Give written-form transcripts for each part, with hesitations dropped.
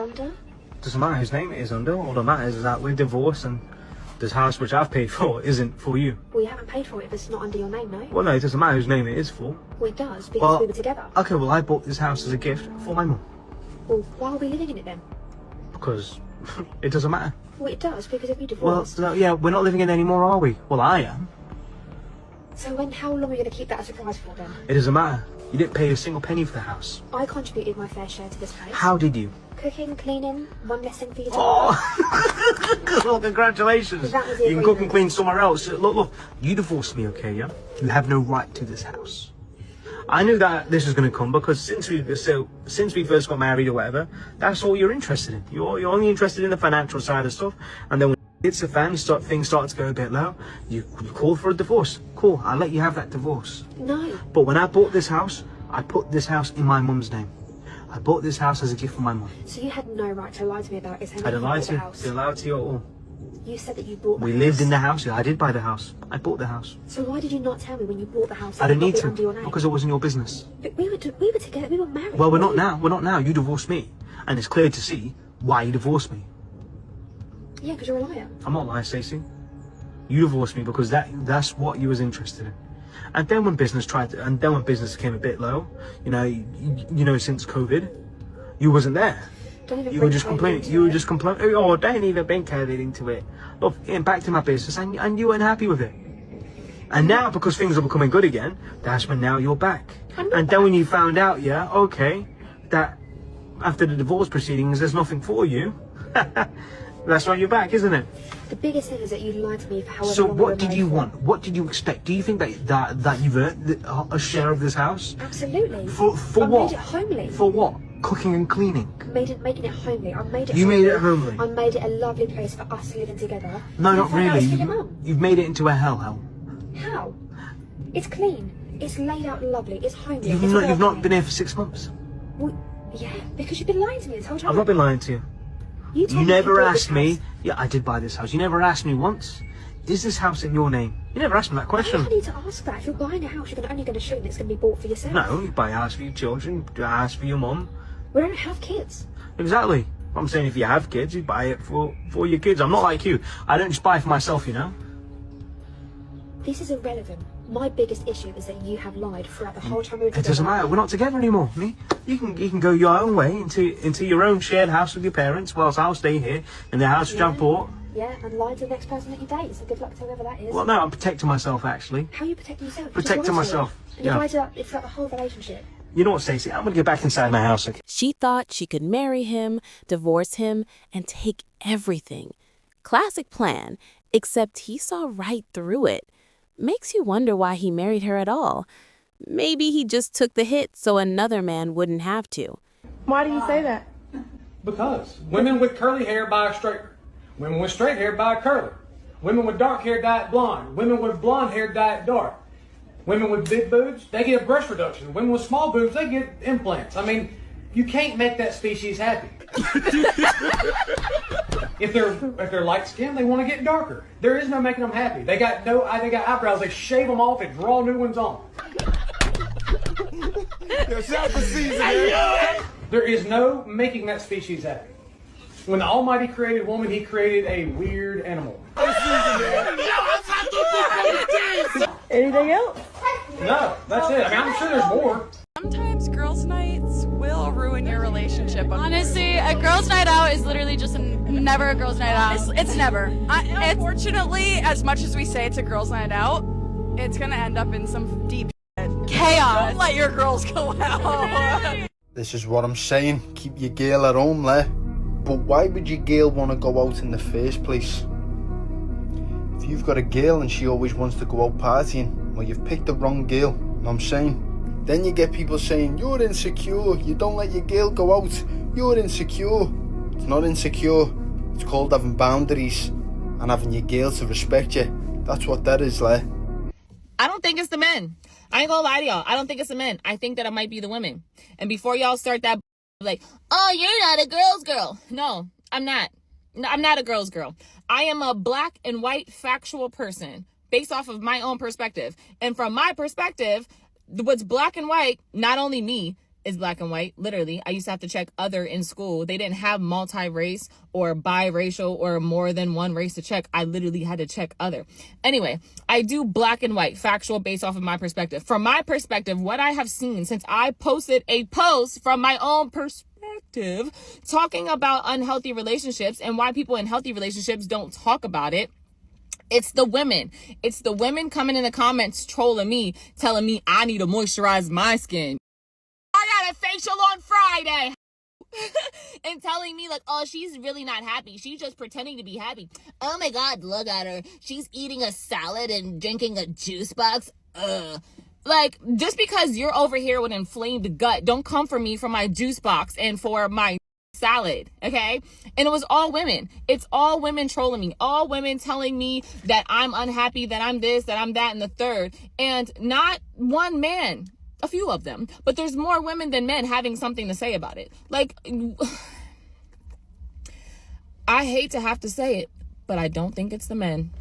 under? Doesn't matter whose name it is under. All that matters is that we're divorced and this house which I've paid for isn't for you. Well, you haven't paid for it if it's not under your name, no? Well, no, it doesn't matter whose name it is for. Well, it does, because we were together. Okay, well, I bought this house as a gift for my mum. Well, why are we living in it then? Because it doesn't matter. Well, it does, because if we divorced... Well, yeah, we're not living in it anymore, are we? Well, I am. So how long are you going to keep that a surprise for then? It doesn't matter. You didn't pay a single penny for the house. I contributed my fair share to this place. How did you? Cooking, cleaning, one less thing for you to do. Oh, well, congratulations. That was the You can cook and agreement. clean somewhere else. Look, you divorced me, okay, yeah? You have no right to this house. I knew that this was going to come because since we first got married or whatever, that's all you're interested in. You're only interested in the financial side of stuff, and then when it's a fan, things start to go a bit low. You call for a divorce. Cool, I'll let you have that divorce. No. But when I bought this house, I put this house in my mum's name. I bought this house as a gift for my mum. So you had no right to lie to me about it. I didn't lie to you. Didn't lie to you at all. You said that you bought the We house. lived in the house. Yeah, I did buy the house. I bought the house. So why did you not tell me when you bought the house? I didn't need under your to name? because it wasn't your business. But we were together. We were married. Well, we're not now. We're not now. You divorced me, and it's clear to see why you divorced me. Yeah, because you're a liar. I'm not lying, Stacey. You divorced me because that's what you was interested in. And then when business became a bit low, you know, since COVID, you wasn't there. Don't even You bring were just COVID complaining. into You were it. just complaining. Oh, don't even bring COVID into it. Look, it impacted my business, and you weren't happy with it. And now, because things are becoming good again, that's when now you're back. I'm not And then when you found out, yeah, okay, that after the divorce proceedings, there's nothing for you. That's why you're back, isn't it? The biggest thing is that you lied to me for however So long we were what did married you for. want? What did you expect? Do you think that you've earned a share of this house? Absolutely. For I what? made it homely. For what? Cooking and cleaning. Making it homely. I made it. You made it homely? I made it a lovely place for us living together. No, And not I found out really. it's for your mum. You've made it into a hell. How? It's clean. It's laid out lovely. It's homely. You've it's not welcoming. been here for 6 months. Well, yeah, because you've been lying to me this whole time. I've not been lying to you. You, told You me never bought this asked me. house. Yeah, I did buy this house. You never asked me once. Is this house in your name? You never asked me that Why do I question. need to ask that? If you're buying a house, you're only going to show that it's going to be bought for yourself. No, you buy a house for your children. You buy a house for your mum. We don't have kids. Exactly. I'm saying if you have kids, you buy it for your kids. I'm not like you. I don't just buy for myself, you know. This is irrelevant. My biggest issue is that you have lied throughout the whole time we were It together. doesn't matter. We're not together anymore. Me, you can go your own way into your own shared house with your parents, whilst I'll stay here in the house which I've bought. Yeah, and lie to the next person that you date. So good luck to whoever that is. Well, no, I'm protecting myself actually. How are you protecting yourself? You just Protecting lied to me. myself, And yeah. you lied to it's like the whole relationship. You know what, Stacey? I'm gonna get back inside my house. Okay? She thought she could marry him, divorce him, and take everything. Classic plan, except he saw right through it. Makes you wonder why he married her at all. Maybe he just took the hit so another man wouldn't have to. Why do you say that? Because women with curly hair buy a straighter. Women with straight hair buy a curler. Women with dark hair dye it blonde. Women with blonde hair dye it dark. Women with big boobs, they get a breast reduction. Women with small boobs, they get implants. I mean, you can't make that species happy. If they're light skinned, they want to get darker. There is no making them happy. They got eyebrows. They shave them off and draw new ones on. There is no making that species happy. When the Almighty created woman, He created a weird animal. Anything else? No, that's it. I mean, I'm sure there's more. Sometimes girls' nights will ruin your relationship. Honestly, a girls' night out is literally just never a girls' night out. It's never. Unfortunately, as much as we say it's a girls' night out, it's gonna end up in some deep chaos. Don't let your girls go out. This is what I'm saying. Keep your girl at home, there. But why would your girl want to go out in the first place? If you've got a girl and she always wants to go out partying, well, you've picked the wrong girl. Know what I'm saying? Then you get people saying, you're insecure, you don't let your girl go out, you're insecure. It's not insecure. It's called having boundaries and having your girl to respect you. That's what that is, like. I don't think it's the men. I ain't gonna lie to y'all. I don't think it's the men. I think that it might be the women. And before y'all start that, like, oh, you're not a girl's girl. No, I'm not. No, I'm not a girl's girl. I am a black and white factual person based off of my own perspective. And from my perspective, what's black and white, not only me, is black and white. Literally, I used to have to check other in school. They didn't have multi-race or biracial or more than one race to check. I literally had to check other. Anyway, I do black and white, factual, based off of my perspective. From my perspective, what I have seen since I posted a post from my own perspective talking about unhealthy relationships and why people in healthy relationships don't talk about it, it's the women. It's the women coming in the comments trolling me, telling me I need to moisturize my skin. I got a facial on Friday. And telling me like, oh, she's really not happy. She's just pretending to be happy. Oh my God, look at her. She's eating a salad and drinking a juice box. Like, just because you're over here with inflamed gut, don't come for me for my juice box and for my salad, okay? And it was all women. It's all women trolling me. All women telling me that I'm unhappy, that I'm this, that I'm that, and the third. And not one man. A few of them, but there's more women than men having something to say about it. Like, I hate to have to say it, but I don't think it's the men.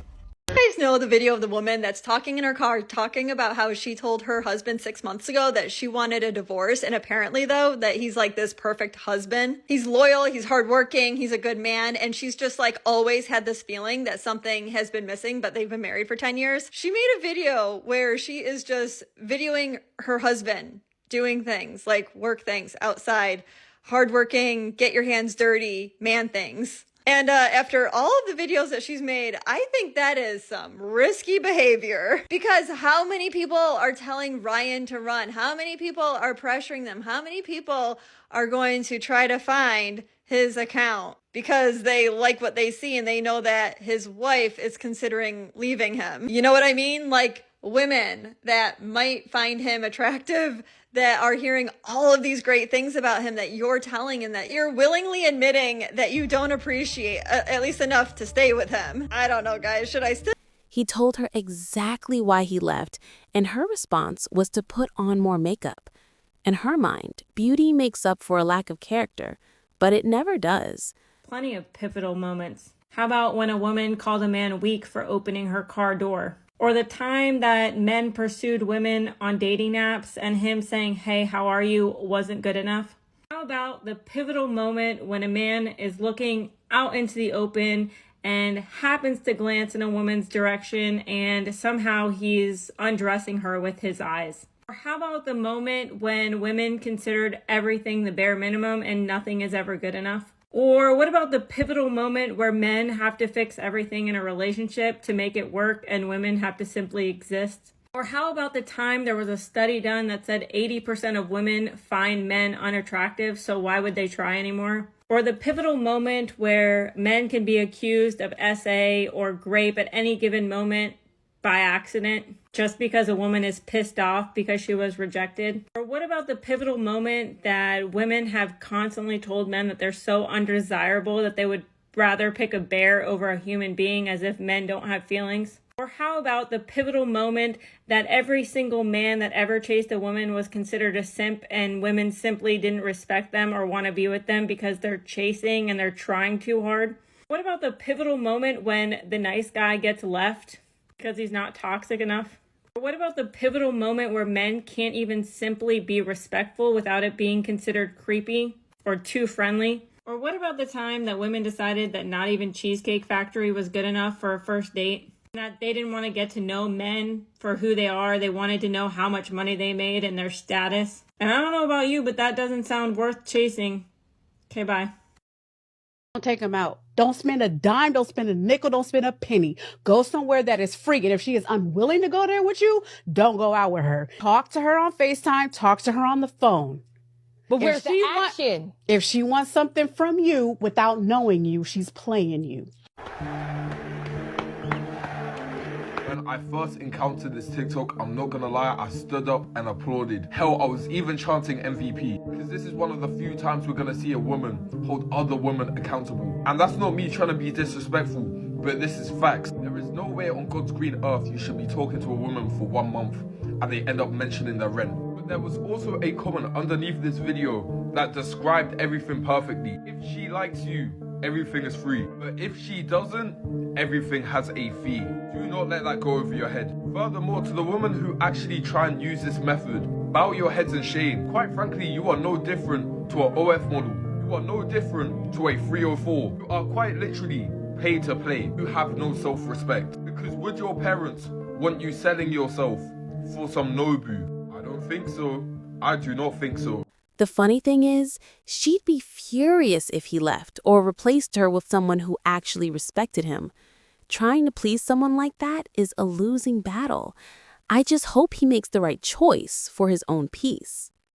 You guys know the video of the woman that's talking in her car, talking about how she told her husband 6 months ago that she wanted a divorce, and apparently though that he's like this perfect husband. He's loyal, he's hardworking, he's a good man, and she's just like always had this feeling that something has been missing, but they've been married for 10 years. She made a video where she is just videoing her husband doing things like work things outside, hardworking, get your hands dirty, man things. And after all of the videos that she's made, I think that is some risky behavior. Because how many people are telling Ryan to run? How many people are pressuring them? How many people are going to try to find his account because they like what they see and they know that his wife is considering leaving him? You know what I mean? Like women that might find him attractive, that are hearing all of these great things about him that you're telling and that you're willingly admitting that you don't appreciate, at least enough to stay with him. I don't know, guys. Should I still? He told her exactly why he left, and her response was to put on more makeup. In her mind, beauty makes up for a lack of character, but it never does. Plenty of pivotal moments. How about when a woman called a man weak for opening her car door? Or the time that men pursued women on dating apps and him saying, hey, how are you, wasn't good enough? How about the pivotal moment when a man is looking out into the open and happens to glance in a woman's direction and somehow he's undressing her with his eyes? Or how about the moment when women considered everything the bare minimum and nothing is ever good enough? Or what about the pivotal moment where men have to fix everything in a relationship to make it work and women have to simply exist? Or how about the time there was a study done that said 80% of women find men unattractive, so why would they try anymore? Or the pivotal moment where men can be accused of SA or grape at any given moment by accident just because a woman is pissed off because she was rejected? Or what about the pivotal moment that women have constantly told men that they're so undesirable that they would rather pick a bear over a human being, as if men don't have feelings? Or how about the pivotal moment that every single man that ever chased a woman was considered a simp and women simply didn't respect them or want to be with them because they're chasing and they're trying too hard? What about the pivotal moment when the nice guy gets left because he's not toxic enough? Or what about the pivotal moment where men can't even simply be respectful without it being considered creepy or too friendly? Or what about the time that women decided that not even Cheesecake Factory was good enough for a first date? That they didn't want to get to know men for who they are. They wanted to know how much money they made and their status. And I don't know about you, but that doesn't sound worth chasing. Okay, bye. Don't take them out. Don't spend a dime. Don't spend a nickel. Don't spend a penny. Go somewhere that is free. And if she is unwilling to go there with you, don't go out with her. Talk to her on FaceTime. Talk to her on the phone. But where's the action? If she wants something from you without knowing you, she's playing you. When I first encountered this TikTok, I'm not gonna lie, I stood up and applauded. Hell, I was even chanting MVP, because this is one of the few times we're gonna see a woman hold other women accountable. And that's not me trying to be disrespectful, but this is facts. There is no way on God's green earth you should be talking to a woman for 1 month and they end up mentioning their rent. But there was also a comment underneath this video that described everything perfectly. If she likes you, everything is free. But if she doesn't, everything has a fee. Do not let that go over your head. Furthermore, to the women who actually try and use this method, Bow your heads in shame. Quite frankly, you are no different to an OF model. You are no different to a 304. You are quite literally paid to play. You have no self-respect. Because would your parents want you selling yourself for some Nobu? I don't think so. I do not think so. The funny thing is, she'd be furious if he left or replaced her with someone who actually respected him. Trying to please someone like that is a losing battle. I just hope he makes the right choice for his own peace.